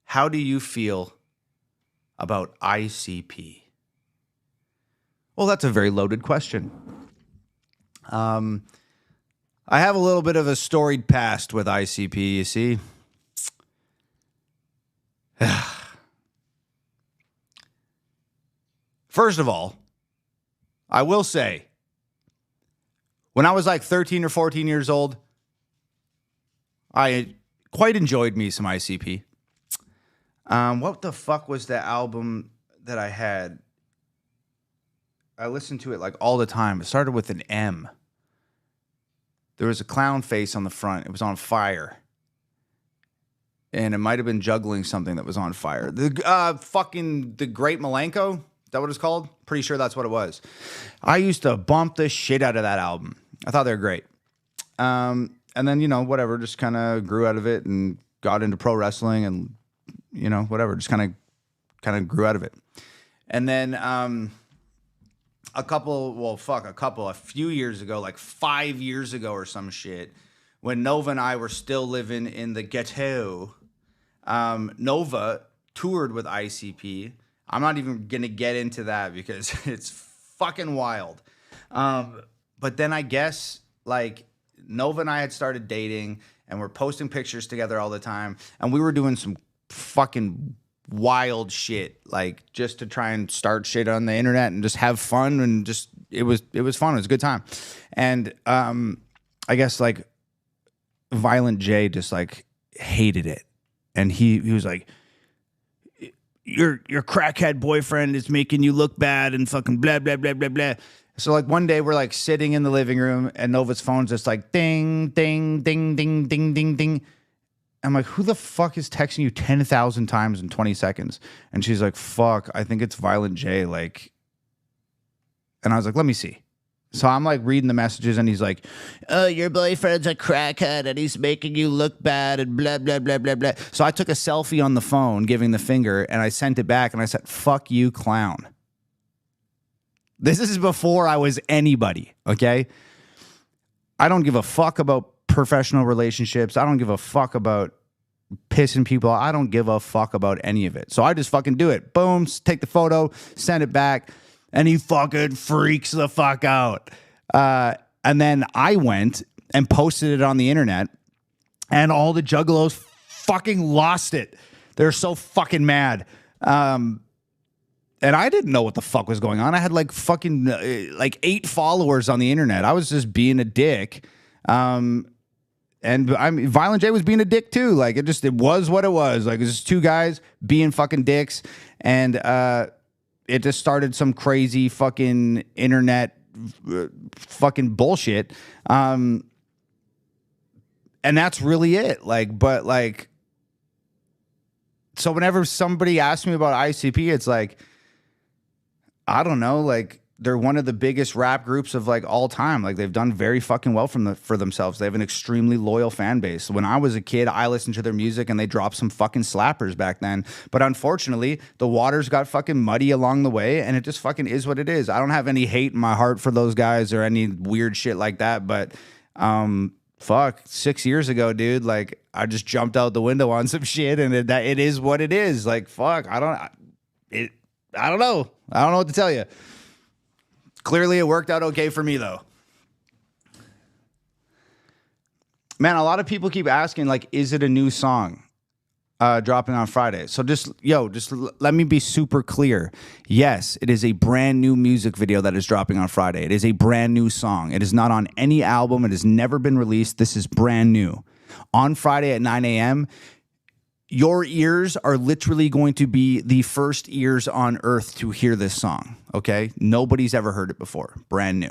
how do you feel about ICP? Well, that's a very loaded question. I have a little bit of a storied past with ICP, you see. First of all, I will say, when I was like 13 or 14 years old, I quite enjoyed me some ICP. What the fuck was the album that I had? I listened to it like all the time. It started with an M. There was a clown face on the front. It was on fire. And it might have been juggling something that was on fire. The Great Milenko? Is that what it's called? Pretty sure that's what it was. I used to bump the shit out of that album. I thought they were great. And then, whatever, just kind of grew out of it and got into pro wrestling and, whatever, just kind of grew out of it. And then a few years ago, like 5 years ago or some shit, when Nova and I were still living in the ghetto, Nova toured with ICP. I'm not even going to get into that because it's fucking wild. But then I guess, like, Nova and I had started dating, and we're posting pictures together all the time, and we were doing some fucking wild shit, like, just to try and start shit on the internet and just have fun, and just it was fun. It was a good time. And I guess, like, Violent J just, like, hated it, and he was like, your crackhead boyfriend is making you look bad and fucking blah blah blah blah blah. So, like, one day we're, like, sitting in the living room, and Nova's phone's just like ding ding ding ding ding ding ding. I'm like, who the fuck is texting you 10,000 times in 20 seconds? And she's like, fuck, I think it's Violent J. Like, and I was like, let me see. So I'm like reading the messages, and he's like, oh, your boyfriend's a crackhead and he's making you look bad and blah, blah, blah, blah, blah. So I took a selfie on the phone giving the finger, and I sent it back, and I said, fuck you, clown. This is before I was anybody, okay? I don't give a fuck about professional relationships. I don't give a fuck about pissing people off. I don't give a fuck about any of it. So I just fucking do it. Boom, take the photo, send it back. And he fucking freaks the fuck out. And then I went and posted it on the internet, and all the juggalos fucking lost it. They're so fucking mad. And I didn't know what the fuck was going on. I had like fucking like 8 followers on the internet. I was just being a dick. And Violent J was being a dick too. Like, it was what it was. Like, it was just 2 guys being fucking dicks. And, it just started some crazy fucking internet fucking bullshit. And that's really it. Like, but like, so whenever somebody asks me about ICP, it's like, I don't know, like, they're one of the biggest rap groups of like all time. Like, they've done very fucking well for themselves. They have an extremely loyal fan base. When I was a kid, I listened to their music, and they dropped some fucking slappers back then. But unfortunately, the waters got fucking muddy along the way, and it just fucking is what it is. I don't have any hate in my heart for those guys or any weird shit like that. But fuck, 6 years ago, dude, like, I just jumped out the window on some shit, and it is what it is. Like, fuck, I don't know. I don't know what to tell you. Clearly, it worked out okay for me, though. Man, a lot of people keep asking, like, is it a new song dropping on Friday? So just let me be super clear. Yes, it is a brand new music video that is dropping on Friday. It is a brand new song. It is not on any album. It has never been released. This is brand new. On Friday at 9 a.m., your ears are literally going to be the first ears on earth to hear this song, okay? Nobody's ever heard it before. Brand new.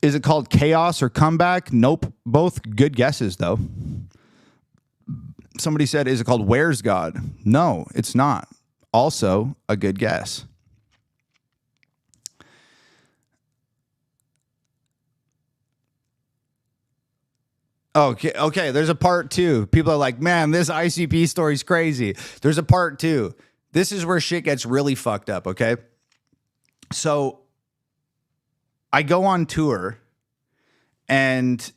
Is it called Chaos or Comeback? Nope. Both good guesses, though. Somebody said, is it called Where's God? No, it's not. Also a good guess. Okay, there's a part 2. People are like, man, this ICP story's crazy. There's a part 2. This is where shit gets really fucked up, okay? So I go on tour, and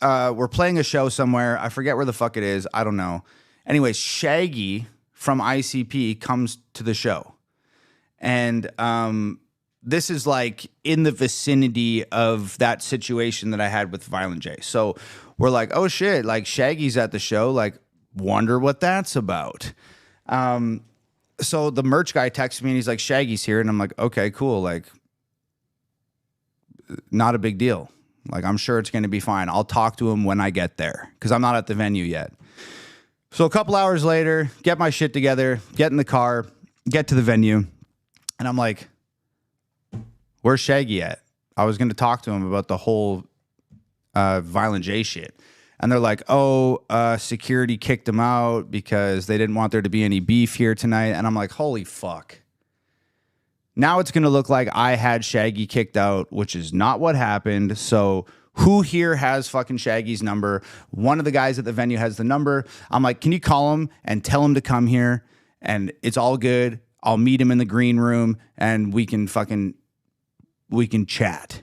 we're playing a show somewhere. I forget where the fuck it is. I don't know. Anyways, Shaggy from ICP comes to the show. And this is like in the vicinity of that situation that I had with Violent J. So we're like, oh shit, like Shaggy's at the show. Like, wonder what that's about. So the merch guy texts me and he's like, Shaggy's here. And I'm like, okay, cool. Like, not a big deal. Like, I'm sure it's going to be fine. I'll talk to him when I get there because I'm not at the venue yet. So a couple hours later, get my shit together, get in the car, get to the venue. And I'm like, where's Shaggy at? I was going to talk to him about the whole Violent J shit. And they're like, oh, security kicked him out because they didn't want there to be any beef here tonight. And I'm like, holy fuck. Now it's going to look like I had Shaggy kicked out, which is not what happened. So who here has fucking Shaggy's number? One of the guys at the venue has the number. I'm like, can you call him and tell him to come here? And it's all good. I'll meet him in the green room and we can chat.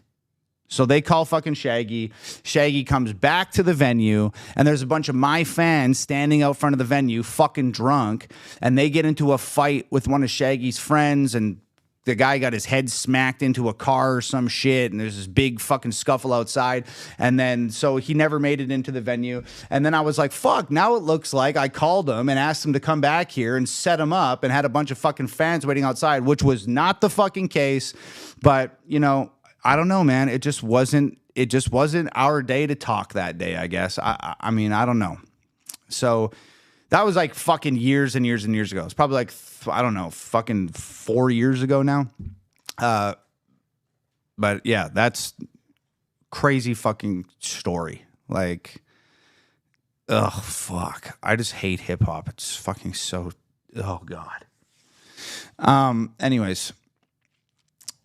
So they call fucking Shaggy. Shaggy comes back to the venue, and there's a bunch of my fans standing out front of the venue, fucking drunk, and they get into a fight with one of Shaggy's friends, and the guy got his head smacked into a car or some shit, and there's this big fucking scuffle outside. And then, so he never made it into the venue. And then I was like, fuck, now it looks like I called him and asked him to come back here and set him up and had a bunch of fucking fans waiting outside, which was not the fucking case. But, you know, I don't know, man. It just wasn't our day to talk that day, I guess. I mean, I don't know. So that was like fucking years and years and years ago. It's probably like, I don't know, fucking 4 years ago now. But yeah, that's crazy fucking story. Like, ugh, fuck. I just hate hip hop. It's fucking so, oh God. Anyways,